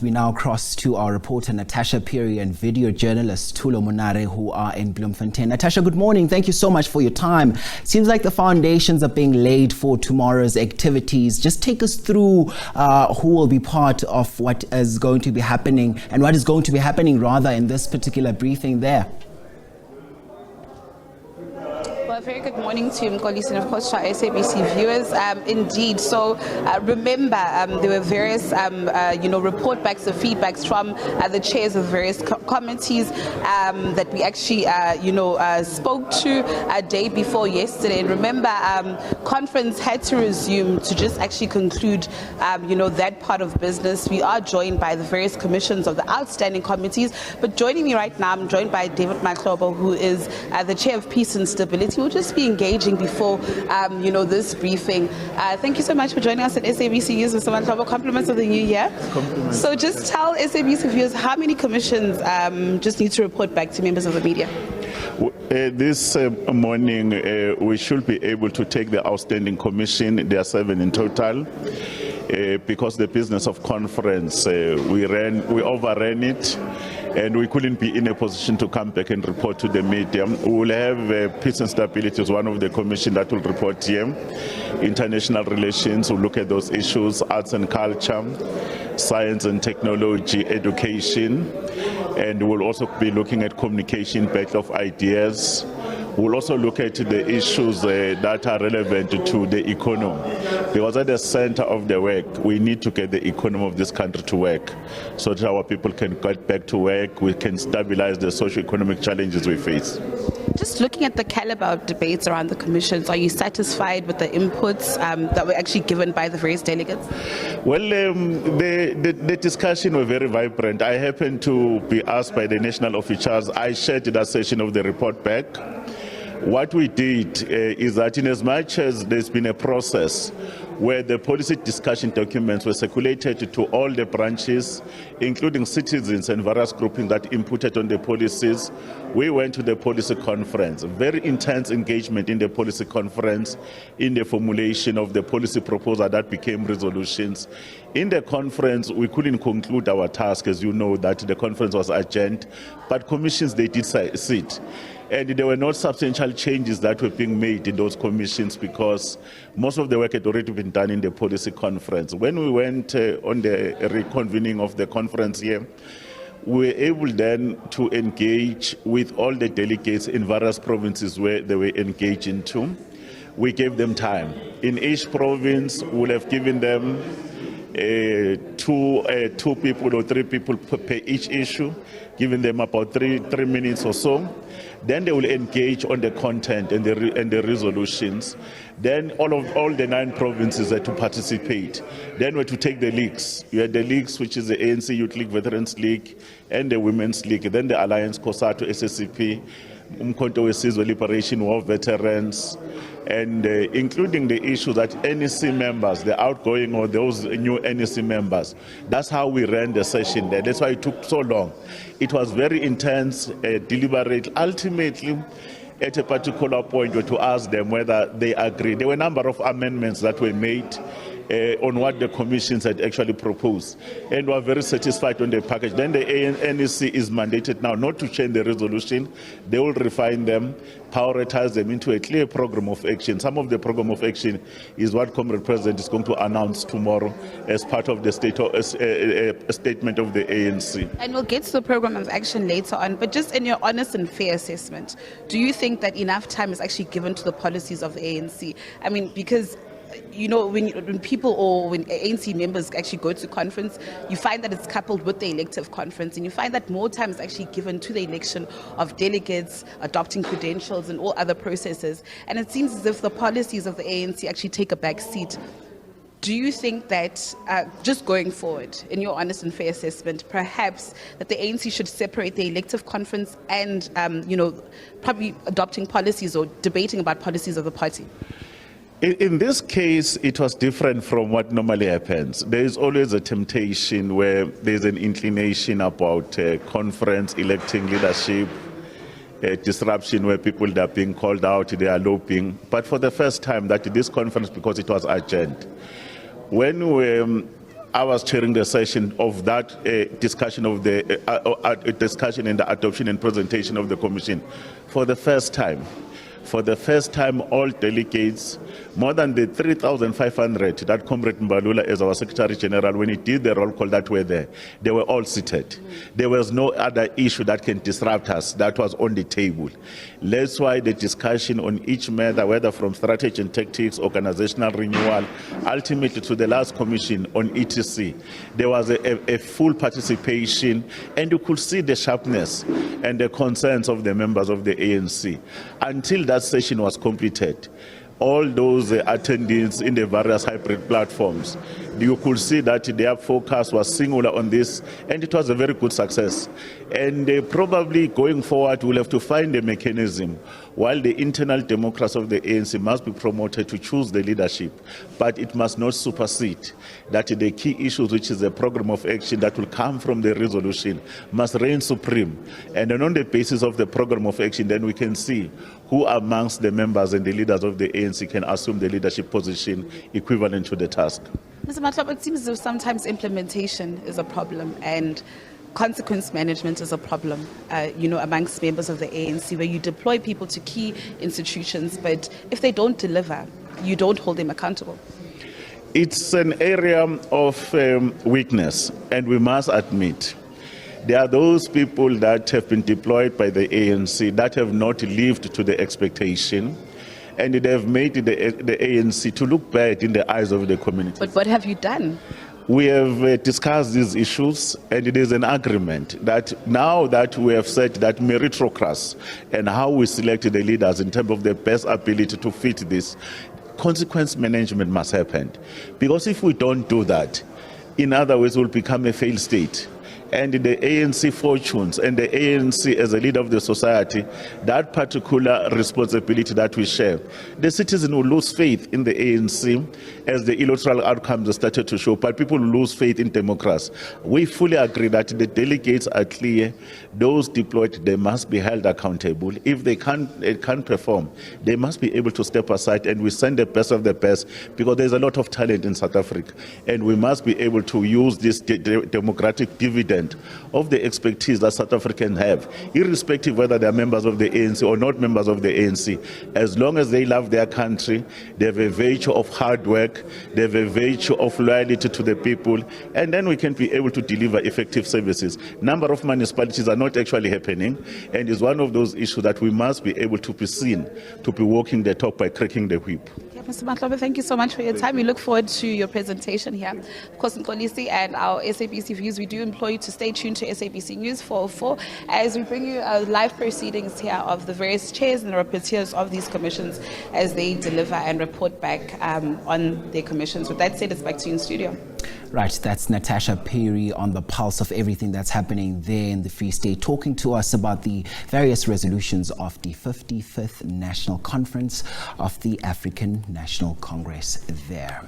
We now cross to our reporter Natasha Phiri and video journalist Thulo Monare, who are in Bloemfontein. Natasha, good morning. Thank you so much for your time. Seems like the foundations are being laid for tomorrow's activities. Just take us through who will be part of what is going to be happening and what is going to be happening rather in this particular briefing there. Well, a very good morning to you, Mkolisi, and of course to our SABC viewers. Indeed, so remember there were various report backs or feedbacks from the chairs of various committees that we actually spoke to a day before yesterday. And remember, conference had to resume to just actually conclude that part of business. We are joined by the various commissions of the outstanding committees, but joining me right now, I'm joined by David Maklobo, who is the chair of Peace and Stability. We'll just be engaging before, this briefing. Thank you so much for joining us at SABC News, Mr. Maklobo. Compliments of the new year. Compliments. So just tell SABC viewers how many commissions just need to report back to members of the media. This morning, we should be able to take the outstanding commission. There are 7 in total. Because the business of conference, we overran it, and we couldn't be in a position to come back and report to the media. We will have Peace and Stability as one of the commission that will report here. International relations will look at those issues, arts and culture, science and technology, education, and we'll also be looking at communication, battle of ideas. We'll also look at the issues that are relevant to the economy. Because at the center of the work, we need to get the economy of this country to work so that our people can get back to work, we can stabilize the socio-economic challenges we face. Just looking at the caliber of debates around the commissions, are you satisfied with the inputs that were actually given by the various delegates? Well, the discussion was very vibrant. I happened to be asked by the national officials. I shared that session of the report back. What we did is that in as much as there's been a process where the policy discussion documents were circulated to all the branches, including citizens and various groupings that inputted on the policies, we went to the policy conference. Very intense engagement in the policy conference, in the formulation of the policy proposal that became resolutions. In the conference, we couldn't conclude our task, as you know, that the conference was urgent, but commissions, they did sit. And there were not substantial changes that were being made in those commissions because most of the work had already been done in the policy conference. When we went on the reconvening of the conference here, we were able then to engage with all the delegates in various provinces where they were engaged into. We gave them time. In each province, we will have given them two people or 3 people per each issue, giving them about three minutes or so. Then they will engage on the content and the resolutions. Then all the 9 provinces had to participate. Then we had to take the leagues. You had the leagues, which is the ANC Youth League, Veterans League, and the Women's League. Then the Alliance, COSATU, SSCP, Umkhonto weSizwe Liberation War Veterans, and including the issue that NEC members, the outgoing or those new NEC members, that's how we ran the session there. That's why it took so long. It was very intense, deliberate. Ultimately, at a particular point, we had to ask them whether they agree. There were a number of amendments that were made on what the commissions had actually proposed, and we are very satisfied on the package. Then the NEC is mandated now not to change the resolution. They will refine them, prioritize them into a clear program of action. Some of the program of action is what Comrade President is going to announce tomorrow as part of the statement of the ANC. And we'll get to the program of action later on, but just in your honest and fair assessment, do you think that enough time is actually given to the policies of the ANC? I mean, because when people or when ANC members actually go to conference, you find that it's coupled with the elective conference, and you find that more time is actually given to the election of delegates, adopting credentials and all other processes. And it seems as if the policies of the ANC actually take a back seat. Do you think that just going forward, in your honest and fair assessment, perhaps that the ANC should separate the elective conference and, probably adopting policies or debating about policies of the party? In this case, it was different from what normally happens. There is always a temptation where there's an inclination about conference, electing leadership, disruption where people are being called out, they are loping. But for the first time, that this conference, because it was urgent, when we I was chairing the session of that discussion of the discussion and the adoption and presentation of the commission. For the first time, all delegates, more than the 3,500 that Comrade Mbalula as our Secretary General, when he did the roll call that were there, they were all seated. There was no other issue that can disrupt us that was on the table. That's why the discussion on each matter, whether from strategy and tactics, organizational renewal, ultimately to the last commission on ETC, there was a full participation, and you could see the sharpness and the concerns of the members of the ANC. Until that session was completed, all those attendees in the various hybrid platforms, you could see that their focus was singular on this, and it was a very good success. And probably going forward, we'll have to find a mechanism while the internal democracy of the ANC must be promoted to choose the leadership, but it must not supersede that the key issues, which is a program of action that will come from the resolution, must reign supreme. And then on the basis of the program of action, then we can see who amongst the members and the leaders of the ANC can assume the leadership position equivalent to the task. Mr. Matlop, it seems as though sometimes implementation is a problem and consequence management is a problem, amongst members of the ANC, where you deploy people to key institutions, but if they don't deliver, you don't hold them accountable. It's an area of weakness, and we must admit there are those people that have been deployed by the ANC that have not lived to the expectation, and they have made the ANC to look bad in the eyes of the community. But what have you done? We have discussed these issues, and it is an agreement that now that we have said that meritocracy and how we select the leaders in terms of their best ability to fit this, consequence management must happen. Because if we don't do that, in other words, we'll become a failed state. And the ANC fortunes and the ANC as a leader of the society, that particular responsibility that we share, the citizen will lose faith in the ANC as the electoral outcomes started to show, but people lose faith in democracy. We fully agree that the delegates are clear. Those deployed, they must be held accountable. If they can't perform, they must be able to step aside, and we send the best of the best, because there's a lot of talent in South Africa, and we must be able to use this democratic dividend of the expertise that South Africans have, irrespective whether they are members of the ANC or not members of the ANC. As long as they love their country, they have a virtue of hard work, they have a virtue of loyalty to the people, and then we can be able to deliver effective services. Number of municipalities are not actually happening, and is one of those issues that we must be able to be seen to be walking the talk by cracking the whip. Mr. Matlobe, thank you so much for your time. We look forward to your presentation here. Of course, Nkolisi and our SABC views, we do implore you to stay tuned to SABC News 404 as we bring you live proceedings here of the various chairs and the rapporteurs of these commissions as they deliver and report back on their commissions. With that said, it's back to you in studio. Right, that's Natasha Phiri on the pulse of everything that's happening there in the Free State, talking to us about the various resolutions of the 55th National Conference of the African National Congress there.